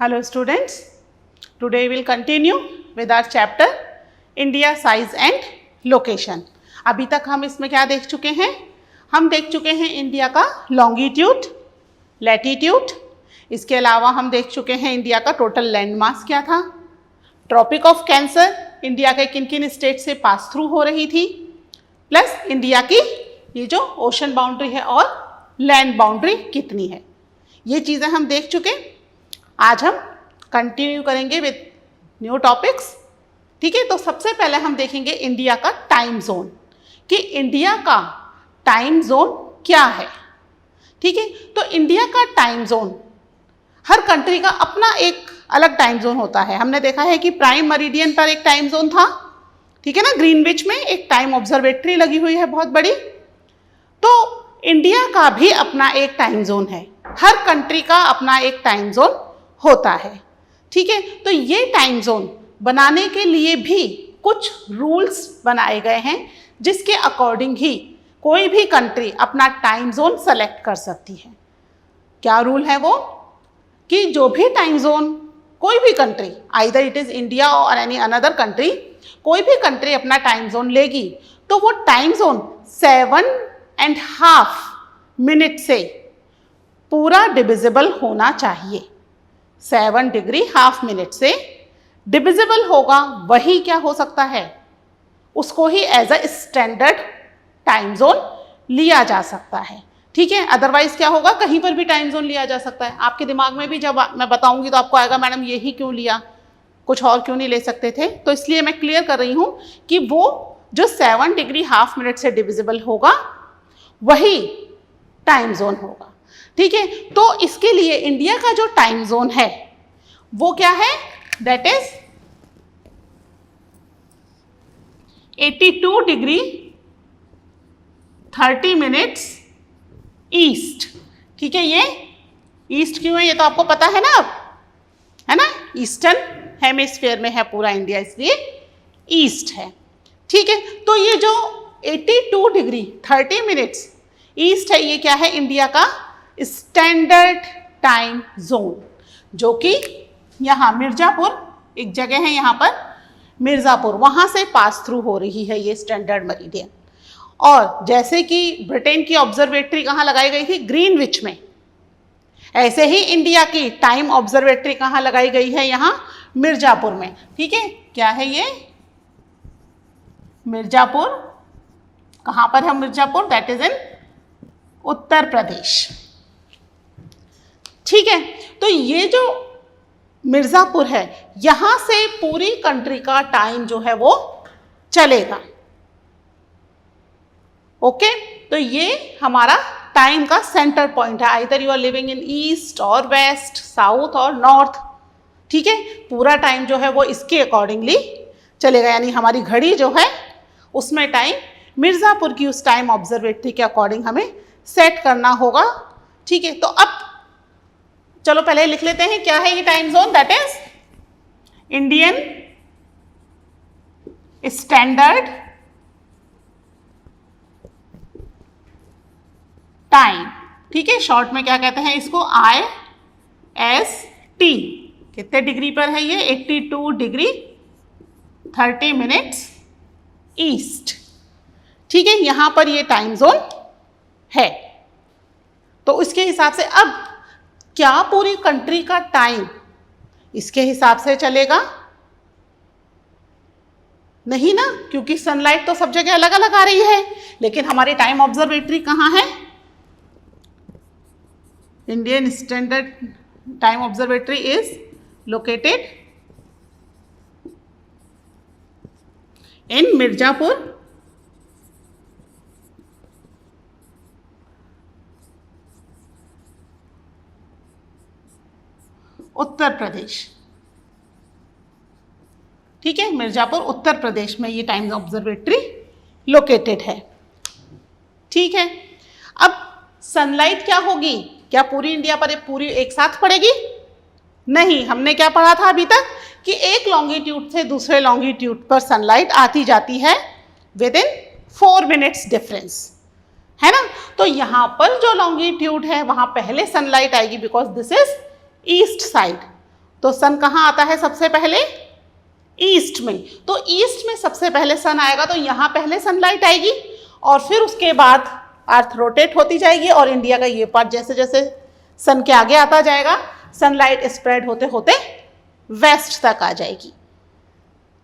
Hello students, today we will continue with our chapter India size and location. अभी तक हम इसमें क्या देख चुके हैं? हम देख चुके हैं इंडिया का लॉन्गिट्यूड, लैटिट्यूड, इसके अलावा हम देख चुके हैं इंडिया का टोटल लैंड मास क्या था, ट्रॉपिक ऑफ कैंसर इंडिया के किन किन स्टेट से पास थ्रू हो रही थी, प्लस इंडिया की ये जो ओशन बाउंड्री है और लैंड बाउंड्री कितनी है, ये चीज़ें हम देख चुके। आज हम कंटिन्यू करेंगे विद न्यू टॉपिक्स। ठीक है, तो सबसे पहले हम देखेंगे इंडिया का टाइम जोन कि इंडिया का टाइम जोन क्या है। ठीक है, तो इंडिया का टाइम जोन, हर कंट्री का अपना एक अलग टाइम जोन होता है। हमने देखा है कि प्राइम मेरिडियन पर एक टाइम जोन था, ठीक है ना, ग्रीनविच में एक टाइम ऑब्जर्वेटरी लगी हुई है बहुत बड़ी। तो इंडिया का भी अपना एक टाइम जोन है, हर कंट्री का अपना एक टाइम जोन होता है। ठीक है, तो ये टाइम जोन बनाने के लिए भी कुछ रूल्स बनाए गए हैं जिसके अकॉर्डिंग ही कोई भी कंट्री अपना टाइम जोन सेलेक्ट कर सकती है। क्या रूल है वो? कि जो भी टाइम जोन कोई भी country, either it is India और एनी अनदर कंट्री, कोई भी कंट्री अपना टाइम जोन लेगी तो वो टाइम जोन 7.5 मिनट से पूरा डिविजिबल होना चाहिए। 7 डिग्री हाफ मिनट से डिविजिबल होगा, वही क्या हो सकता है, उसको ही as a standard time zone लिया जा सकता है। ठीक है, अदरवाइज क्या होगा, कहीं पर भी टाइम जोन लिया जा सकता है। आपके दिमाग में भी जब मैं बताऊंगी तो आपको आएगा मैडम ये ही क्यों लिया, कुछ और क्यों नहीं ले सकते थे। तो इसलिए मैं क्लियर कर रही हूं कि वो जो 7 डिग्री हाफ मिनट से डिविजिबल होगा वही टाइम जोन होगा। ठीक है, तो इसके लिए इंडिया का जो टाइम जोन है वो क्या है, that is 82 degree 30 minutes east. ठीक है, ये ईस्ट क्यों है ये तो आपको पता है ना, अब है ना, ईस्टर्न हेमिस्फीयर में है पूरा इंडिया, इसलिए ईस्ट है। ठीक है, तो ये जो 82 डिग्री 30 मिनट्स ईस्ट है, ये क्या है, इंडिया का स्टैंडर्ड टाइम जोन, जो कि यहाँ मिर्जापुर एक जगह है, यहाँ पर मिर्जापुर, वहाँ से पास थ्रू हो रही है ये स्टैंडर्ड मेरिडियन। और जैसे कि ब्रिटेन की ऑब्जर्वेटरी कहाँ लगाई गई थी, ग्रीनविच में, ऐसे ही इंडिया की टाइम ऑब्जर्वेटरी कहाँ लगाई गई है, यहाँ मिर्जापुर में। ठीक है, क्या है ये मिर्जापुर, कहाँ पर है मिर्जापुर, दैट इज इन उत्तर प्रदेश। ठीक है, तो ये जो मिर्जापुर है, यहां से पूरी कंट्री का टाइम जो है वो चलेगा। ओके, तो ये हमारा टाइम का सेंटर पॉइंट है, either you are living in east और वेस्ट, साउथ और नॉर्थ। ठीक है, पूरा टाइम जो है वो इसके अकॉर्डिंगली चलेगा, यानी हमारी घड़ी जो है उसमें टाइम मिर्जापुर की उस टाइम ऑब्जर्वेटरी के अकॉर्डिंग हमें सेट करना होगा। ठीक है, तो अब चलो पहले लिख लेते हैं क्या है ये time zone, that is Indian standard time. ठीक है, शॉर्ट में क्या कहते हैं इसको, IST। कितने डिग्री पर है ये, 82 डिग्री 30 मिनट्स ईस्ट। ठीक है, यहां पर ये टाइम जोन है। तो उसके हिसाब से अब क्या पूरी कंट्री का टाइम इसके हिसाब से चलेगा? नहीं ना, क्योंकि सनलाइट तो सब जगह अलग अलग आ रही है, लेकिन हमारी टाइम ऑब्जर्वेटरी कहाँ है, Indian standard time observatory is located in Mirzapur, Uttar Pradesh. ठीक है, मिर्जापुर उत्तर प्रदेश में ये टाइम ऑब्जर्वेटरी लोकेटेड है। ठीक है, अब सनलाइट क्या होगी, क्या पूरी इंडिया पर पूरी एक साथ पड़ेगी? नहीं, हमने क्या पढ़ा था अभी तक कि एक लॉन्गिट्यूड से दूसरे लॉन्गिट्यूड पर सनलाइट आती जाती है विद इन 4 मिनट्स डिफरेंस, है ना। तो यहाँ पर जो लॉन्गिट्यूड है वहाँ पहले सनलाइट आएगी because this is east side, तो सन कहाँ आता है सबसे पहले? ईस्ट में। तो ईस्ट में सबसे पहले सन आएगा, तो यहाँ पहले सनलाइट आएगी और फिर उसके बाद अर्थ रोटेट होती जाएगी और इंडिया का ये पार्ट जैसे जैसे सन के आगे आता जाएगा सनलाइट स्प्रेड होते होते वेस्ट तक आ जाएगी।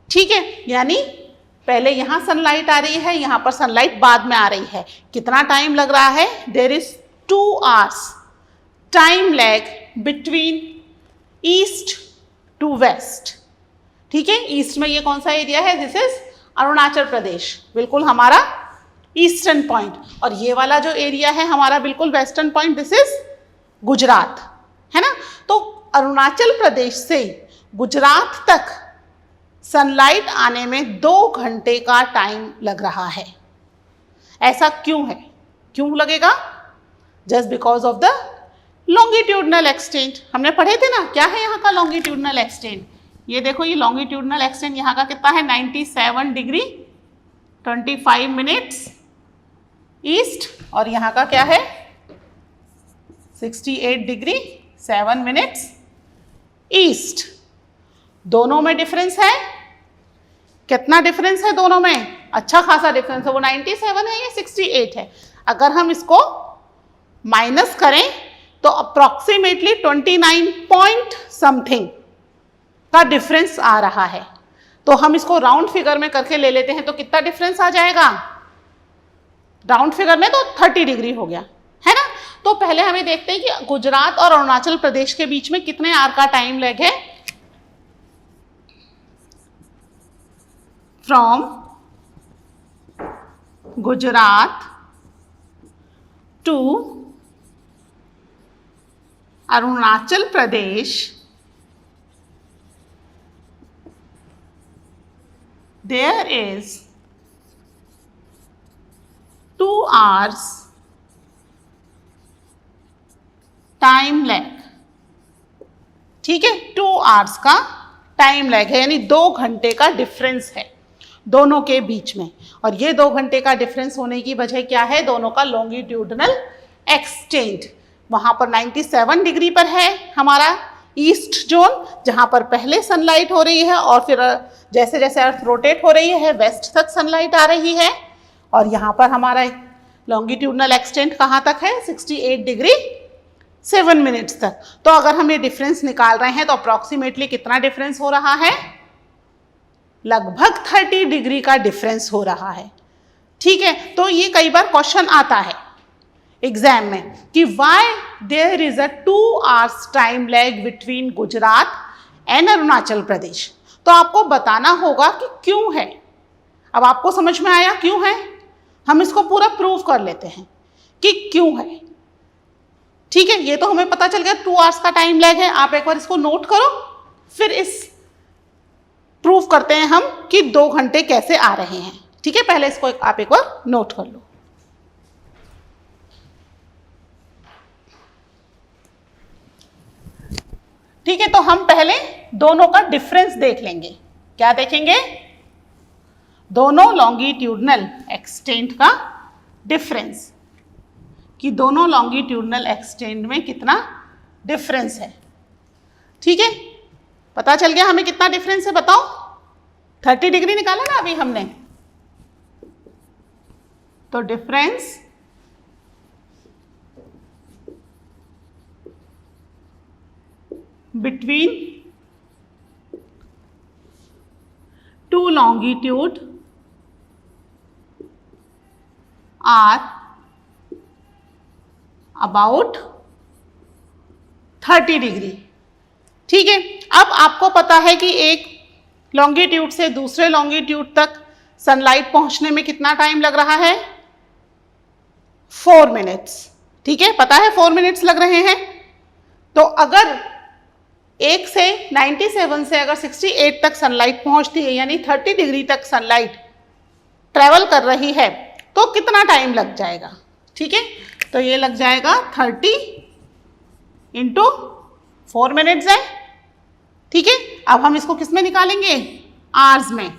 ठीक है, यानी पहले यहाँ सनलाइट आ रही है, यहाँ पर सनलाइट बाद में आ रही है। कितना टाइम लग रहा है? There is 2 hours time lag between east to west. ठीक है, ईस्ट में ये कौन सा एरिया है? दिस इज अरुणाचल प्रदेश, बिल्कुल हमारा ईस्टर्न पॉइंट। और ये वाला जो एरिया है हमारा बिल्कुल western point, this is Gujarat, है ना। तो अरुणाचल प्रदेश से गुजरात तक सनलाइट आने में 2 घंटे का टाइम लग रहा है। ऐसा क्यों है? क्यों लगेगा? Just because of the longitudinal extent. हमने पढ़े थे ना, क्या है यहाँ का लॉन्गिट्यूडनल एक्सटेंट? ये देखो, ये लॉन्गिट्यूडनल एक्सटेंट यहाँ का कितना है? 97 डिग्री 25 मिनट्स ईस्ट, और यहाँ का क्या है? 68 डिग्री 7 मिनट्स ईस्ट। दोनों में डिफरेंस है। कितना डिफरेंस है दोनों में? अच्छा खासा डिफरेंस है। वो 97 है, ये 68 है। अगर हम इसको माइनस करें तो अप्रॉक्सीमेटली 29 पॉइंट समथिंग का डिफरेंस आ रहा है। तो हम इसको राउंड फिगर में करके ले लेते हैं, तो कितना डिफरेंस आ जाएगा? राउंड फिगर में तो 30 डिग्री हो गया, है ना। तो पहले हमें देखते हैं कि गुजरात और अरुणाचल प्रदेश के बीच में कितने आवर का टाइम लैग है। From Gujarat to Arunachal Pradesh there is 2 hours time lag. ठीक है, 2 hours का टाइम लैग है, यानी 2 घंटे का डिफरेंस है दोनों के बीच में। और ये 2 घंटे का डिफरेंस होने की वजह क्या है? दोनों का लॉन्गिट्यूडनल एक्सटेंट। वहां पर 97 डिग्री पर है हमारा ईस्ट जोन, जहां पर पहले सनलाइट हो रही है और फिर जैसे जैसे अर्थ रोटेट हो रही है वेस्ट तक सनलाइट आ रही है। और यहाँ पर हमारा लॉन्गिट्यूडनल एक्सटेंट कहाँ तक है? 68 डिग्री 7 मिनट्स तक। तो अगर हम ये डिफरेंस निकाल रहे हैं तो अप्रॉक्सीमेटली कितना डिफरेंस हो रहा है? लगभग 30 डिग्री का डिफरेंस हो रहा है। ठीक है, तो ये कई बार क्वेश्चन आता है एग्जाम में कि why there is a 2 hours time lag between Gujarat and Arunachal Pradesh. तो आपको बताना होगा कि क्यों है। अब आपको समझ में आया क्यों है? हम इसको पूरा प्रूव कर लेते हैं कि क्यों है। ठीक है, ये तो हमें पता चल गया 2 hours का टाइम लैग है। आप एक बार इसको नोट करो, फिर इस प्रूव करते हैं हम कि 2 घंटे कैसे आ रहे हैं। ठीक है, पहले इसको आप एक बार नोट कर लो। ठीक है, तो हम पहले दोनों का डिफरेंस देख लेंगे। क्या देखेंगे? दोनों लॉन्गिट्यूडनल एक्सटेंट का डिफरेंस, कि दोनों लॉन्गिट्यूडनल एक्सटेंट में कितना डिफरेंस है। ठीक है, पता चल गया हमें कितना डिफरेंस है, बताओ। 30 डिग्री निकाला ना अभी हमने, तो difference between 2 longitude are about 30 degree. ठीक है, अब आपको पता है कि एक लॉन्गिट्यूड से दूसरे लॉन्गिट्यूड तक सनलाइट पहुंचने में कितना टाइम लग रहा है? 4 मिनट्स। ठीक है, पता है 4 मिनट्स लग रहे हैं। तो अगर एक से 97 से अगर 68 तक सनलाइट पहुंचती है, यानी 30 डिग्री तक सनलाइट ट्रेवल कर रही है, तो कितना टाइम लग जाएगा? ठीक है, तो ये लग जाएगा 30 इंटू 4 मिनट्स है। ठीक है, अब हम इसको किस में निकालेंगे? आवर्स में।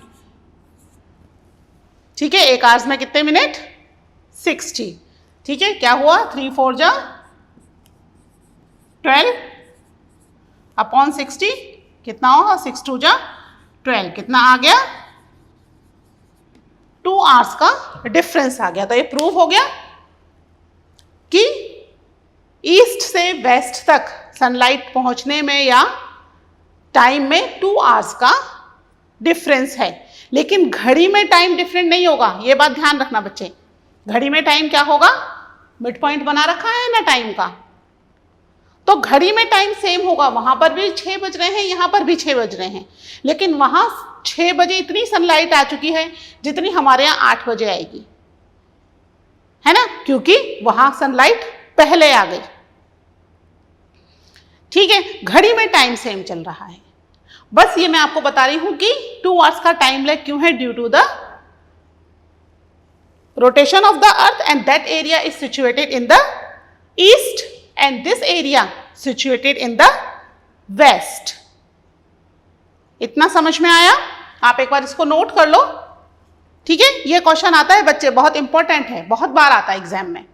ठीक है, एक आवर्स में कितने मिनट? 60। ठीक है, क्या हुआ? 3 4 जा 12। अपॉन 60 कितना होगा, 6 2 जा 12, कितना आ गया, 2 आवर्स का डिफरेंस आ गया। तो ये प्रूव हो गया कि ईस्ट से वेस्ट तक सनलाइट पहुंचने में या टाइम में 2 आवर्स का डिफरेंस है। लेकिन घड़ी में टाइम डिफरेंट नहीं होगा, ये बात ध्यान रखना बच्चे। घड़ी में टाइम क्या होगा, मिड पॉइंट बना रखा है ना टाइम का, तो घड़ी में टाइम सेम होगा। वहां पर भी 6 बज रहे हैं, यहां पर भी 6 बज रहे हैं, लेकिन वहां 6 बजे इतनी सनलाइट आ चुकी है जितनी हमारे यहाँ 8 बजे आएगी, है ना, क्योंकि वहां सनलाइट पहले आ गई। ठीक है, घड़ी में टाइम सेम चल रहा है। बस ये मैं आपको बता रही हूं कि 2 आवर्स का टाइम लैग क्यों है, due to the rotation of the earth, and that area is situated in the east and this area situated in the west. इतना समझ में आया? आप एक बार इसको नोट कर लो। ठीक है, ये क्वेश्चन आता है बच्चे, बहुत इंपॉर्टेंट है, बहुत बार आता है एग्जाम में।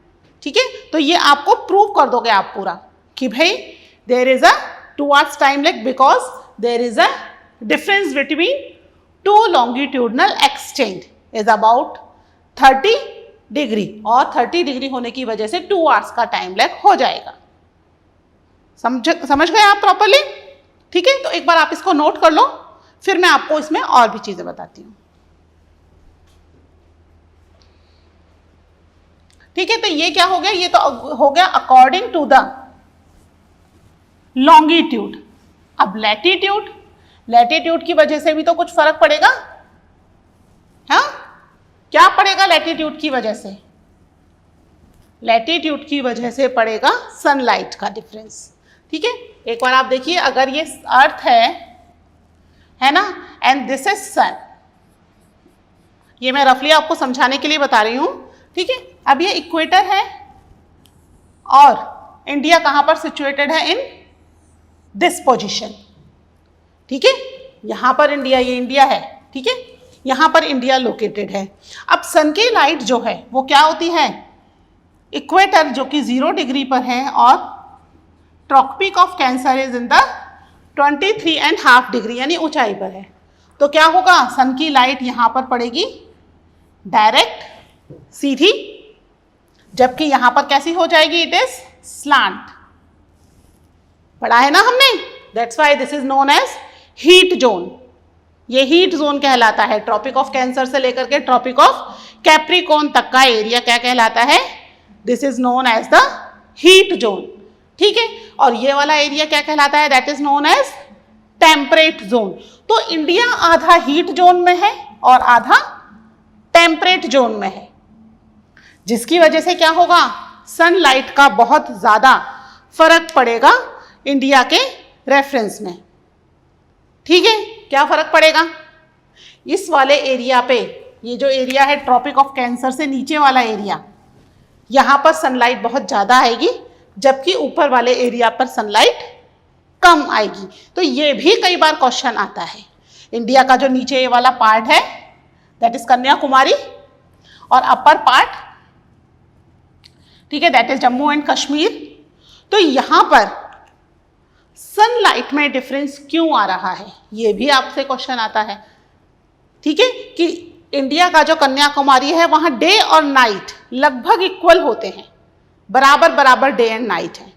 ठीक है, तो ये आपको प्रूव कर दोगे आप पूरा कि भाई there is a 2 hours time lag because there is a difference between 2 longitudinal exchange is about 30 degree, और 30 डिग्री होने की वजह से 2 आवर्स का टाइम लैग हो जाएगा। समझ गए आप प्रॉपरली? ठीक है, तो एक बार आप इसको नोट कर लो, फिर मैं आपको इसमें और भी चीजें बताती हूं। ठीक है, तो ये क्या हो गया, ये तो हो गया अकॉर्डिंग टू द लॉन्गिट्यूड। अब लैटिट्यूड, लैटिट्यूड की वजह से भी तो कुछ फर्क पड़ेगा। हाँ, क्या पड़ेगा लैटिट्यूड की वजह से? लैटिट्यूड की वजह से पड़ेगा सनलाइट का डिफरेंस। ठीक है, एक बार आप देखिए, अगर ये अर्थ है ना, एंड दिस इज सन, ये मैं रफली आपको समझाने के लिए बता रही हूं। ठीक है, अब ये इक्वेटर है और इंडिया कहां पर सिचुएटेड है, इन दिस पोजीशन। ठीक है, यहां पर इंडिया, ये इंडिया है। ठीक है, यहां पर इंडिया लोकेटेड है। अब सन की लाइट जो है वो क्या होती है, इक्वेटर जो कि 0 डिग्री पर है, और tropic of cancer is in the 23.5 degree, यानी ऊंचाई पर है। तो क्या होगा, सन की लाइट यहां पर पड़ेगी डायरेक्ट, सीधी, जबकि यहां पर कैसी हो जाएगी, इट इज स्लांट। पढ़ा है ना हमने, that's why this is known as heat zone. ये हीट जोन कहलाता है। ट्रॉपिक ऑफ कैंसर से लेकर के ट्रॉपिक ऑफ कैप्रिकॉर्न तक का एरिया क्या कहलाता है, this is known as the heat zone. ठीक है, और ये वाला एरिया क्या कहलाता है, that is known as temperate zone. तो इंडिया आधा हीट जोन में है और आधा टेम्परेट जोन में है, जिसकी वजह से क्या होगा, सनलाइट का बहुत ज्यादा फर्क पड़ेगा इंडिया के रेफरेंस में। ठीक है, क्या फर्क पड़ेगा, इस वाले एरिया पे, ये जो एरिया है ट्रॉपिक ऑफ कैंसर से नीचे वाला एरिया, यहां पर सनलाइट बहुत ज्यादा आएगी, जबकि ऊपर वाले एरिया पर सनलाइट कम आएगी। तो ये भी कई बार क्वेश्चन आता है। इंडिया का जो नीचे ये वाला पार्ट है दैट इज कन्याकुमारी, और अपर पार्ट, ठीक है, that is Jammu and Kashmir. तो यहां पर सनलाइट में डिफरेंस क्यों आ रहा है, ये भी आपसे क्वेश्चन आता है। ठीक है, कि इंडिया का जो कन्याकुमारी है वहां डे और नाइट लगभग इक्वल होते हैं, बराबर बराबर डे एंड नाइट है।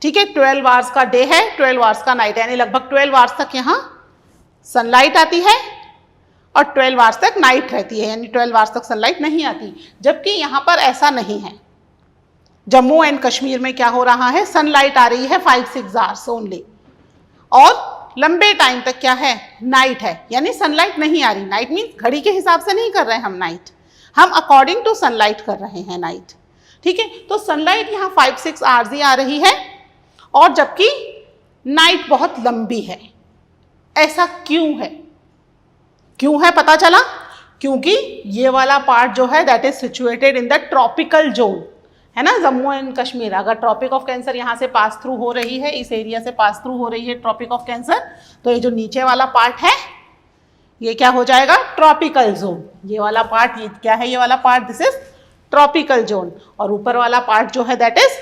ठीक है, 12 आवर्स का डे है, 12 आवर्स का नाइट है, यानी लगभग 12 आवर्स तक यहाँ सनलाइट आती है और 12 आवर्स तक नाइट रहती है, यानी 12 आवर्स तक सनलाइट नहीं आती। जबकि यहाँ पर ऐसा नहीं है। जम्मू एंड कश्मीर में क्या हो रहा है, सनलाइट आ रही है 5-6 आवर्स ओनली, और लंबे टाइम तक क्या है, नाइट है, यानी सनलाइट नहीं आ रही। नाइट मीन्स घड़ी के हिसाब से नहीं कर रहे हैं हम नाइट, हम अकॉर्डिंग टू सनलाइट कर रहे हैं नाइट। ठीक है, तो सनलाइट यहाँ 5-6 आवर्स ही आ रही है, और जबकि नाइट बहुत लंबी है। ऐसा क्यों है, क्यों है पता चला, क्योंकि ये वाला पार्ट जो है that is situated in the tropical zone, है ना, जम्मू एंड कश्मीर। अगर ट्रॉपिक ऑफ कैंसर यहाँ से पास थ्रू हो रही है, इस एरिया से पास थ्रू हो रही है ट्रॉपिक ऑफ कैंसर, तो ये जो नीचे वाला पार्ट है ये क्या हो जाएगा, ट्रॉपिकल जोन। ये वाला पार्ट, ये क्या है, ये वाला part this is tropical zone, और ऊपर वाला पार्ट जो है that is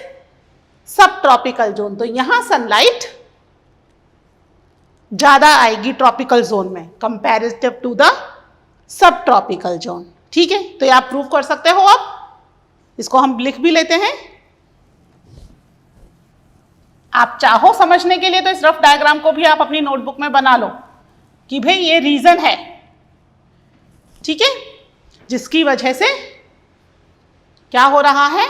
subtropical zone. तो यहाँ सनलाइट ज़्यादा आएगी ट्रॉपिकल जोन में comparative to the subtropical zone. ठीक है, तो ये आप प्रूव कर सकते हो। अब इसको हम लिख भी लेते हैं। आप चाहो समझने के लिए तो इस रफ डायग्राम को भी आप अपनी नोटबुक में बना लो कि भाई ये रीजन है, ठीक है, जिसकी वजह से क्या हो रहा है,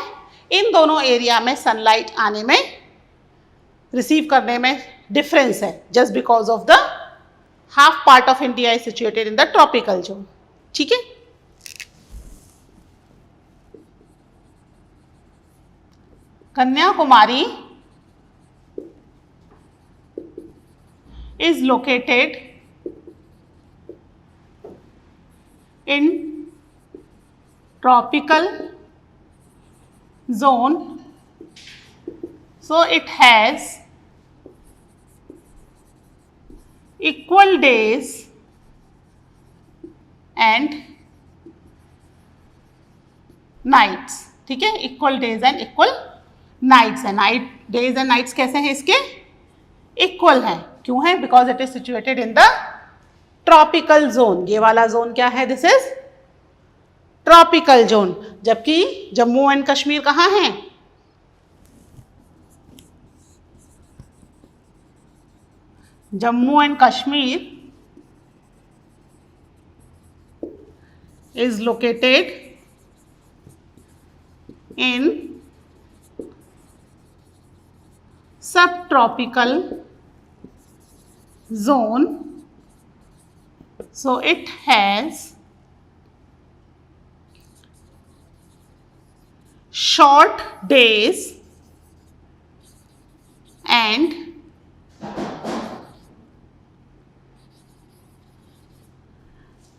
इन दोनों एरिया में सनलाइट आने में, रिसीव करने में डिफरेंस है, just because of the half part of India is situated in the tropical zone. ठीक है, Kanyakumari is located in tropical zone, so it has equal days and nights। ठीक है, equal days and equal nights है। Night days and nights कैसे हैं इसके, equal है। क्यों है, because it is situated in the tropical zone. ये वाला जोन क्या है, दिस इज ट्रॉपिकल जोन। जबकि जम्मू एंड कश्मीर कहाँ है, Jammu and Kashmir is located in subtropical zone, so it has short days and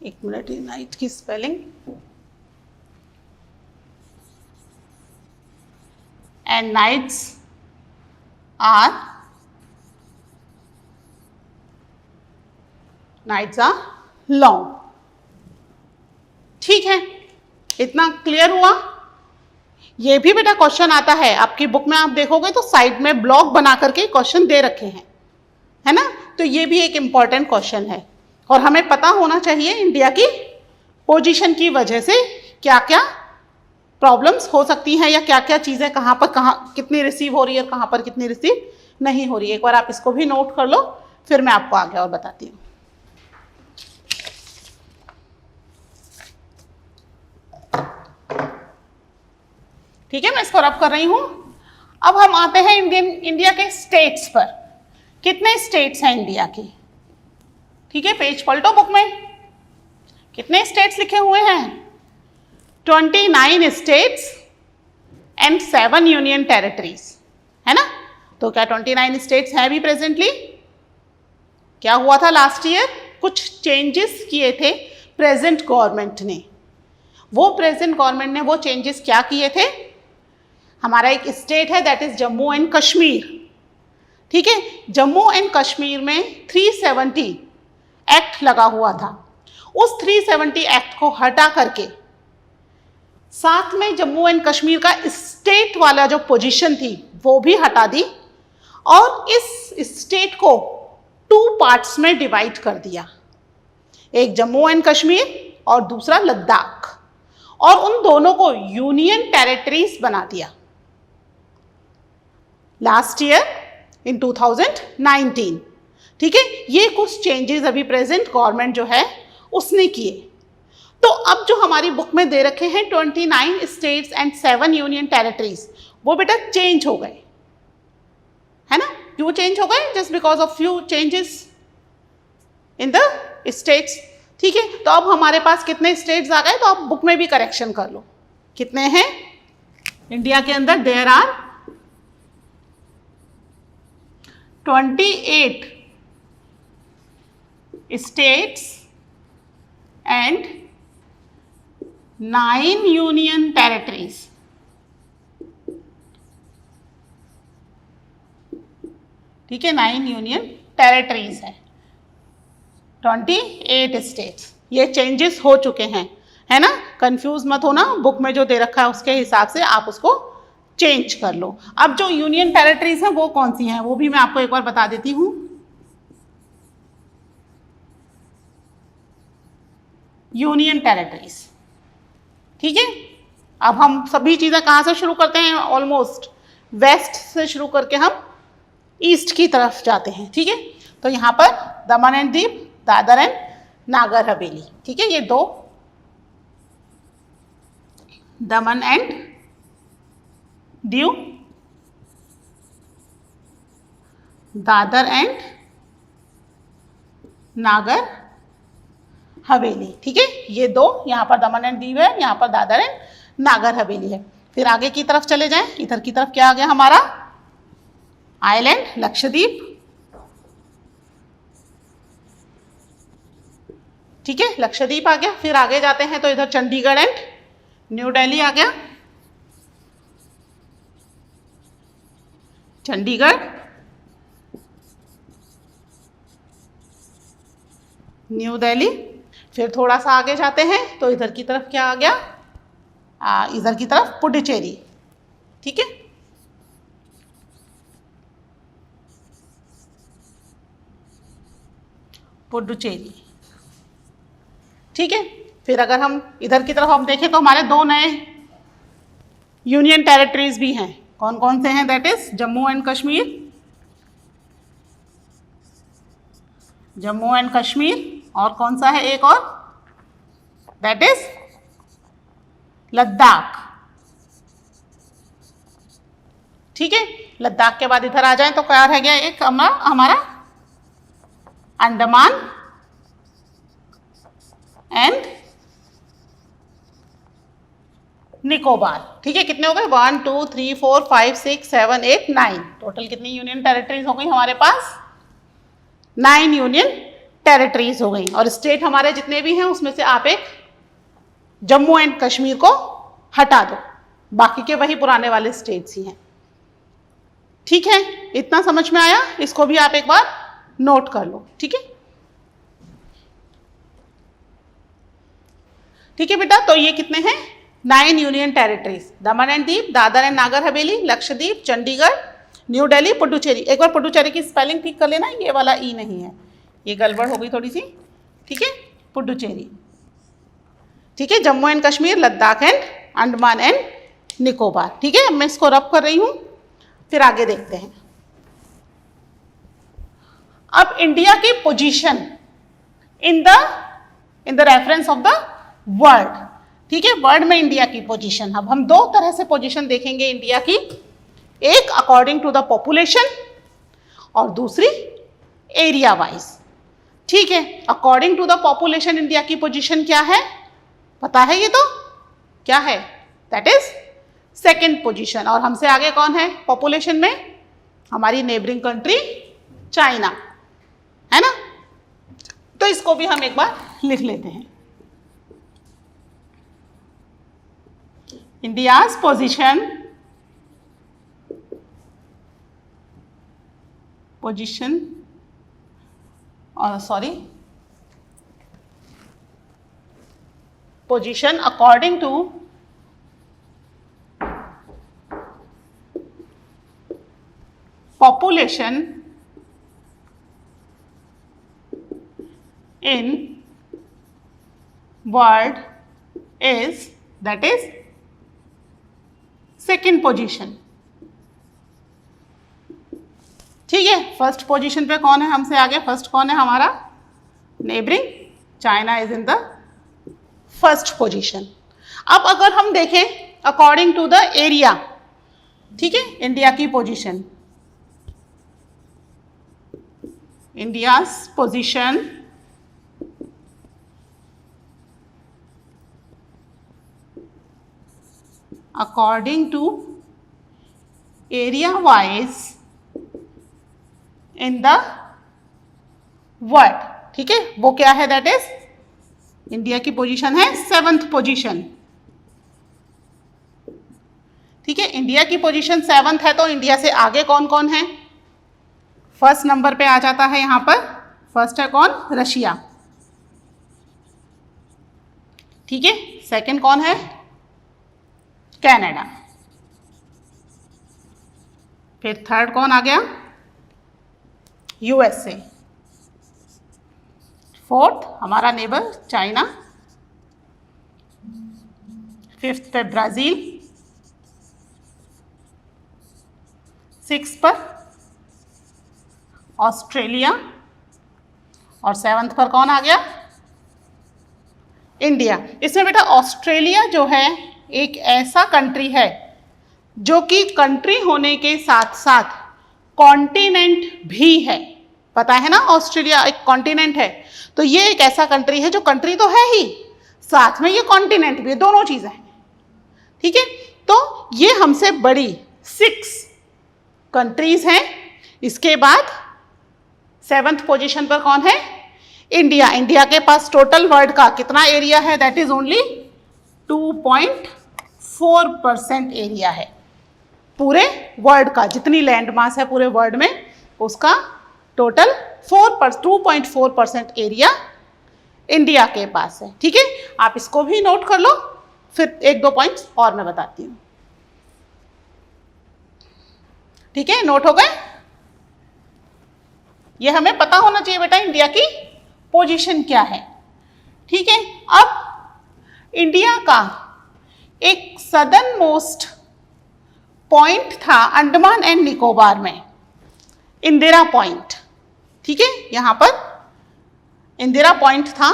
एक मिनट, नाइट की spelling, and nights are long. ठीक है, इतना क्लियर हुआ। ये भी बेटा क्वेश्चन आता है आपकी बुक में, आप देखोगे तो साइड में ब्लॉक बना करके क्वेश्चन दे रखे हैं, है ना। तो ये भी एक इम्पॉर्टेंट क्वेश्चन है और हमें पता होना चाहिए इंडिया की पोजीशन की वजह से क्या क्या प्रॉब्लम्स हो सकती हैं या क्या क्या चीज़ें कहाँ पर कितनी रिसीव हो रही है और कहाँ पर कितनी रिसीव नहीं हो रही है। एक बार आप इसको भी नोट कर लो, फिर मैं आपको आगे और बताती हूँ। ठीक है, मैं इसको रब कर रही हूँ। अब हम आते हैं इंडिया के स्टेट्स पर। कितने स्टेट्स हैं इंडिया के, ठीक है, पेज पलटो बुक में, कितने स्टेट्स लिखे हुए हैं, 29 स्टेट्स एंड 7 यूनियन टेरिटरीज, है ना। तो क्या 29 स्टेट्स हैं भी प्रेजेंटली? क्या हुआ था लास्ट ईयर, कुछ चेंजेस किए थे प्रेजेंट गवर्नमेंट ने। वो प्रेजेंट गवर्नमेंट ने वो चेंजेस क्या किए थे, हमारा एक स्टेट है that is Jammu and Kashmir. ठीक है, जम्मू एंड कश्मीर में 370 एक्ट लगा हुआ था। उस 370 एक्ट को हटा करके साथ में जम्मू एंड कश्मीर का स्टेट वाला जो पोजीशन थी वो भी हटा दी और इस स्टेट को 2 पार्ट्स में डिवाइड कर दिया, एक जम्मू एंड कश्मीर और दूसरा लद्दाख, और उन दोनों को यूनियन टेरिटरीज बना दिया लास्ट ईयर इन 2019। ठीक है, ये कुछ चेंजेस अभी प्रेजेंट गवर्नमेंट जो है उसने किए। तो अब जो हमारी बुक में दे रखे हैं 29 स्टेट्स एंड 7 यूनियन टेरिटरीज, वो बेटा चेंज हो गए, है ना। क्यों चेंज हो गए? Just because of few changes in the states. ठीक है, तो अब हमारे पास कितने स्टेट्स आ गए, तो आप बुक में भी करेक्शन कर लो। कितने हैं इंडिया के अंदर? There are 28 states and 9 union territories। ठीक है, 9 यूनियन टेरिटरीज है, 28 स्टेट्स। ये चेंजेस हो चुके हैं, है ना। कंफ्यूज मत होना, बुक में जो दे रखा है उसके हिसाब से आप उसको चेंज कर लो। अब जो यूनियन टेरिटरीज हैं वो कौन सी हैं वो भी मैं आपको एक बार बता देती हूँ। Union territories. ठीक है, अब हम सभी चीज़ें कहाँ से शुरू करते हैं? ऑलमोस्ट वेस्ट से शुरू करके हम ईस्ट की तरफ जाते हैं। ठीक है, तो यहाँ पर दमन एंड दीव, दादर एंड नागर हवेली। ठीक है, ये दो, दमन एंड दीव, दादर एंड नागर हवेली। ठीक है, ये दो, यहाँ पर दमन एंड दीव है, यहाँ पर दादर एंड नागर हवेली है। फिर आगे की तरफ चले जाएं, इधर की तरफ क्या आ गया हमारा? आइलैंड लक्षद्वीप। ठीक है, लक्षद्वीप आ गया। फिर आगे जाते हैं तो इधर चंडीगढ़ एंड न्यू दिल्ली आ गया। चंडीगढ़, न्यू दिल्ली। फिर थोड़ा सा आगे जाते हैं तो इधर की तरफ क्या आ गया? इधर की तरफ पुडुचेरी। ठीक है, पुडुचेरी। ठीक है, फिर अगर हम इधर की तरफ हम देखें तो हमारे दो नए यूनियन टेरिटरीज भी हैं। कौन कौन से हैं? That is Jammu and Kashmir, Jammu and Kashmir, और कौन सा है एक और? That is Ladakh. ठीक है, लद्दाख के बाद इधर आ जाएं तो क्या रह गया? एक हमारा अंडमान एंड निकोबार। ठीक है, कितने हो गए? 1 2 3 4 5 6 7 8 9। टोटल कितनी यूनियन टेरिटरीज हो गई हमारे पास? 9 यूनियन टेरिटरीज हो गई। और स्टेट हमारे जितने भी हैं उसमें से आप एक जम्मू एंड कश्मीर को हटा दो, बाकी के वही पुराने वाले स्टेट्स ही हैं। ठीक है, इतना समझ में आया? इसको भी आप एक बार नोट कर लो। ठीक है, ठीक है बेटा, तो ये कितने हैं? 9 union territories, Daman and Diu, Dadar and Nagar Haveli, Lakshadweep, Chandigarh, new Delhi, Puducherry. एक बार पुडुचेरी की स्पेलिंग ठीक कर लेना, ये वाला ई नहीं है, ये गड़बड़ हो गई थोड़ी सी। ठीक है, पुडुचेरी। ठीक है, Jammu and Kashmir, Ladakh and Andaman and Nicobar. ठीक है, मैं इसको रब कर रही हूँ, फिर आगे देखते हैं। अब इंडिया की position in the reference of the world. ठीक है, वर्ल्ड में इंडिया की पोजीशन, अब हम दो तरह से पोजीशन देखेंगे इंडिया की, एक अकॉर्डिंग टू द पॉपुलेशन और दूसरी एरिया वाइज। ठीक है, according to the population India की पोजीशन क्या है? पता है ये तो क्या है? That is second position. और हमसे आगे कौन है पॉपुलेशन में? हमारी नेबरिंग कंट्री चाइना, है ना? तो इसको भी हम एक बार लिख लेते हैं। India's position position according to population in world is, that is second position। ठीक है, फर्स्ट पोजीशन पे कौन है हमसे आगे? फर्स्ट कौन है हमारा? Neighbouring China is in the first position. अब अगर हम देखें अकॉर्डिंग टू द एरिया, ठीक है, इंडिया की position, India's position according to area wise in the world. ठीक है, वो क्या है? दैट इज इंडिया की पोजीशन है 7th पोजीशन। ठीक है, इंडिया की पोजीशन 7th है, तो इंडिया से आगे कौन कौन है? फर्स्ट नंबर पे आ जाता है यहां पर, फर्स्ट है कौन? रशिया। ठीक है, सेकंड कौन है? कनाडा। फिर थर्ड कौन आ गया? यूएसए। फोर्थ हमारा नेबर चाइना, 5th पे ब्राज़ील, 6th पर ऑस्ट्रेलिया और 7th पर कौन आ गया? इंडिया। इसमें बेटा ऑस्ट्रेलिया जो है एक ऐसा कंट्री है जो कि कंट्री होने के साथ साथ कॉन्टिनेंट भी है। पता है ना, ऑस्ट्रेलिया एक कॉन्टिनेंट है, तो ये एक ऐसा कंट्री है जो कंट्री तो है ही, साथ में ये कॉन्टिनेंट भी है, दोनों चीज़ें हैं। ठीक है, तो ये हमसे बड़ी 6 कंट्रीज हैं। इसके बाद 7th पोजीशन पर कौन है? इंडिया। इंडिया के पास टोटल वर्ल्ड का कितना एरिया है? दैट इज ओनली 2.4% एरिया है। पूरे वर्ल्ड का जितनी लैंड मास है पूरे वर्ल्ड में, उसका टोटल 2.4% एरिया इंडिया के पास है। ठीक है, आप इसको भी नोट कर लो, फिर 1-2 पॉइंट्स और मैं बताती हूँ। ठीक है, नोट हो गए? ये हमें पता होना चाहिए बेटा इंडिया की पोजीशन क्या है। ठीक है, अब इंडिया का एक सदर्न मोस्ट पॉइंट था अंडमान एंड निकोबार में, इंदिरा पॉइंट। ठीक है, यहां पर इंदिरा पॉइंट था,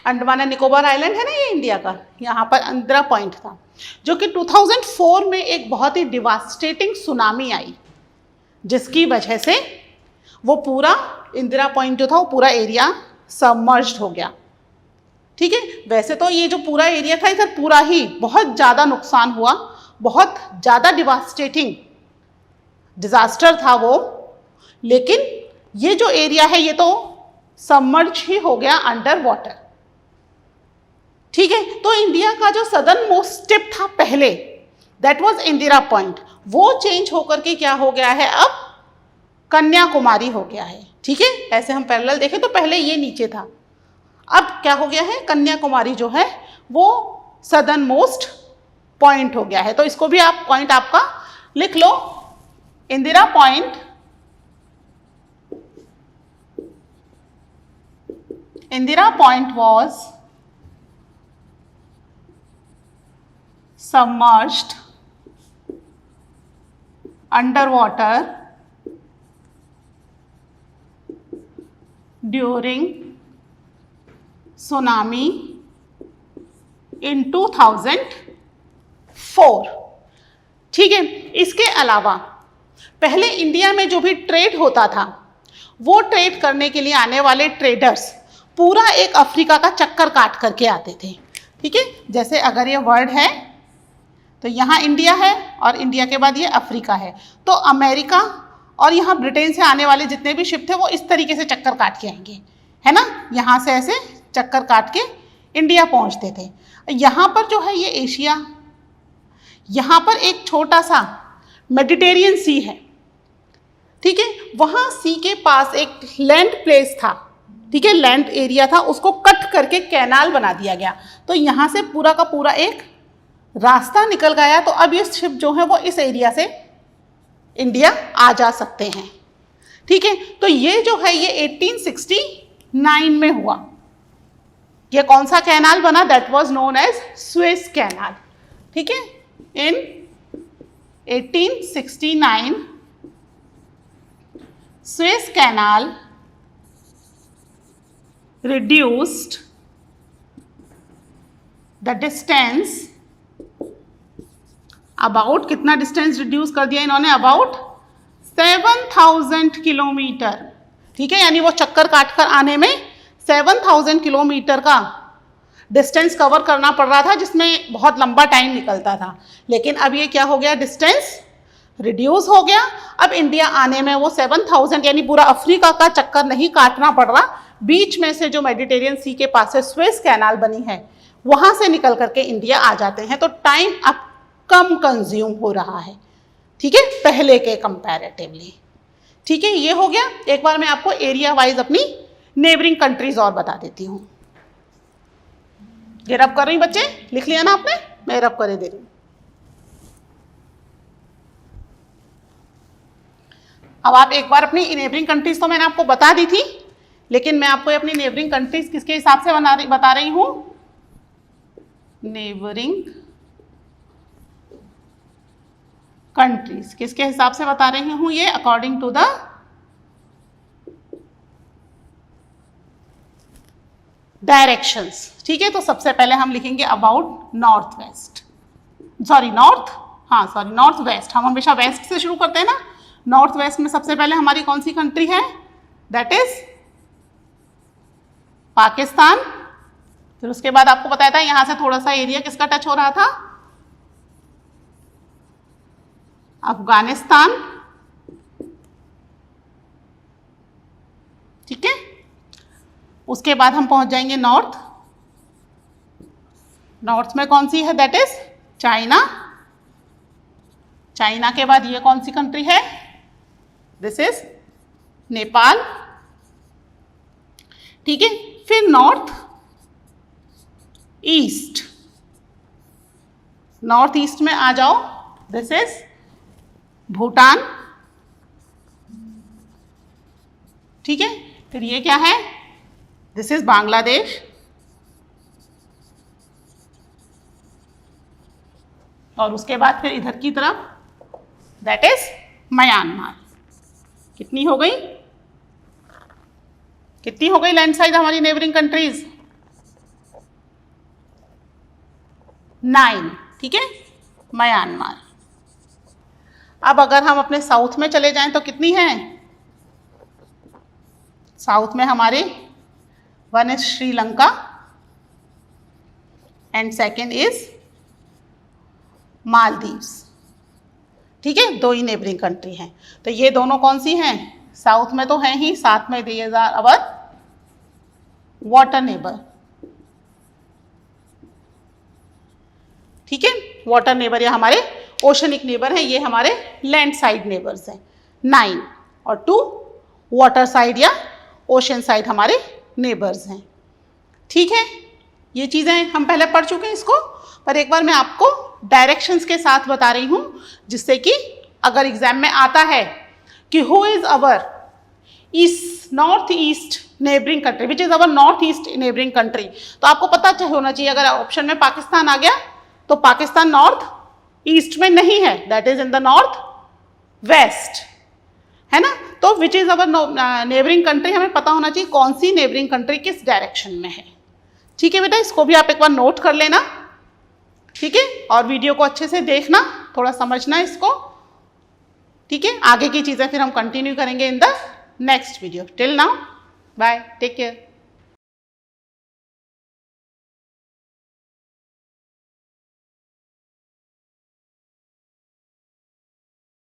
अंडमान एंड निकोबार आइलैंड है ना ये इंडिया का, यहां पर इंदिरा पॉइंट था, जो कि 2004 में एक बहुत ही डिवास्टेटिंग सुनामी आई, जिसकी वजह से वो पूरा इंदिरा पॉइंट जो था वो पूरा एरिया सबमर्ज्ड हो गया। ठीक है, वैसे तो ये जो पूरा एरिया था इधर पूरा ही बहुत ज़्यादा नुकसान हुआ, बहुत ज़्यादा डिवास्टेटिंग डिजास्टर था वो, लेकिन ये जो एरिया है ये तो सबमर्ज ही हो गया अंडर वाटर। ठीक है, तो इंडिया का जो सदर्न मोस्ट टिप था पहले, दैट वाज इंदिरा पॉइंट, वो चेंज होकर के क्या हो गया है, अब कन्याकुमारी हो गया है। ठीक है, ऐसे हम पैरेलल देखें तो पहले ये नीचे था, अब क्या हो गया है, कन्याकुमारी जो है वो सदर्न मोस्ट पॉइंट हो गया है। तो इसको भी आप पॉइंट आपका लिख लो, Indira point was submerged underwater during tsunami in 2004। ठीक है, इसके अलावा पहले इंडिया में जो भी ट्रेड होता था, वो ट्रेड करने के लिए आने वाले ट्रेडर्स पूरा एक अफ्रीका का चक्कर काट करके आते थे। ठीक है, जैसे अगर ये वर्ल्ड है तो यहाँ इंडिया है और इंडिया के बाद ये अफ्रीका है, तो अमेरिका और यहाँ ब्रिटेन से आने वाले जितने भी शिप थे वो इस तरीके से चक्कर काट के आएंगे, है ना, यहाँ से ऐसे चक्कर काट के इंडिया पहुँचते थे। यहाँ पर जो है ये एशिया, यहाँ पर एक छोटा सा मेडिटेरियन सी है। ठीक है, वहाँ सी के पास एक लैंड प्लेस था, ठीक है, लैंड एरिया था, उसको कट करके कैनाल बना दिया गया, तो यहाँ से पूरा का पूरा एक रास्ता निकल गया। तो अब ये शिप जो है वो इस एरिया से इंडिया आ जा सकते हैं। ठीक है, तो ये जो है ये 1869 में हुआ। ये कौन सा कैनाल बना? That was known as Suez canal. ठीक है, in 1869 Suez canal reduced the distance about, कितना डिस्टेंस रिड्यूस कर दिया इन्होंने? About 7000 kilometre. ठीक है, यानी वो चक्कर काटकर आने में 7000 किलोमीटर का डिस्टेंस कवर करना पड़ रहा था, जिसमें बहुत लंबा टाइम निकलता था। लेकिन अब ये क्या हो गया, डिस्टेंस रिड्यूस हो गया। अब इंडिया आने में वो 7000 यानी पूरा अफ्रीका का चक्कर नहीं काटना पड़ रहा, बीच में से जो मेडिटेरियन सी के पास से सुएज कैनाल बनी है वहां से निकल करके इंडिया आ जाते हैं। तो टाइम अब कम कंज्यूम हो रहा है, ठीक है, पहले के कंपैरेटिवली। ठीक है, ये हो गया। एक बार मैं आपको एरिया वाइज अपनी नेबरिंग कंट्रीज और बता देती हूँ। ये रब कर रही बच्चे, लिख लिया ना आपने? मैं रब करे दे रही हूँ। अब आप एक बार अपनी नेबरिंग कंट्रीज तो मैंने आपको बता दी थी, लेकिन मैं आपको अपनी नेबरिंग कंट्रीज किसके हिसाब से बता रही हूँ? Neighbouring countries. किसके हिसाब से बता रही हूं ये? According to the directions. ठीक है, तो सबसे पहले हम लिखेंगे about north west, north west. हम हमेशा वेस्ट से शुरू करते हैं ना। नॉर्थ वेस्ट में सबसे पहले हमारी कौन सी कंट्री है? That is Pakistan. फिर उसके बाद आपको बताया था यहां से थोड़ा सा एरिया किसका टच हो रहा था? अफगानिस्तान। ठीक है, उसके बाद हम पहुंच जाएंगे नॉर्थ। नॉर्थ में कौन सी है? That is China. चाइना के बाद ये कौन सी कंट्री है? This is Nepal. ठीक है, फिर नॉर्थ ईस्ट। नॉर्थ ईस्ट में आ जाओ, दिस इज भूटान। ठीक है, फिर ये क्या है? This is Bangladesh. और उसके बाद फिर इधर की तरफ दैट इज म्यांमार। कितनी हो गई? कितनी हो गई लैंड साइज हमारी नेबरिंग कंट्रीज? 9। ठीक है, म्यांमार। अब अगर हम अपने साउथ में चले जाएं तो कितनी है? साउथ में हमारे one is Sri Lanka and second is Maldives. ठीक है, 2 ही नेबरिंग कंट्री हैं। तो ये दोनों कौन सी हैं? साउथ में तो हैं ही, साथ में दिए जा अवर वाटर नेबर। ठीक है, वाटर नेबर या हमारे ओशनिक नेबर हैं, ये हमारे लैंड साइड नेबर्स हैं 9, और 2 वाटर साइड या ओशन साइड हमारे नेबर्स हैं। ठीक है, ये चीज़ें हम पहले पढ़ चुके हैं इसको, पर एक बार मैं आपको डायरेक्शंस के साथ बता रही हूं, जिससे कि अगर एग्जाम में आता है कि who is our east north east neighbouring country, which is our north east neighbouring country, तो आपको पता होना चाहिए। अगर ऑप्शन में पाकिस्तान आ गया तो पाकिस्तान नॉर्थ ईस्ट में नहीं है, that is in the north west, है ना। तो which is our neighbouring country, हमें पता होना चाहिए कौन सी नेबरिंग कंट्री किस डायरेक्शन में है। ठीक है बेटा, इसको भी आप एक बार नोट कर लेना। ठीक है, और वीडियो को अच्छे से देखना, थोड़ा समझना इसको। ठीक है, आगे की चीज़ें फिर हम कंटिन्यू करेंगे in the next video. Till now bye, take care.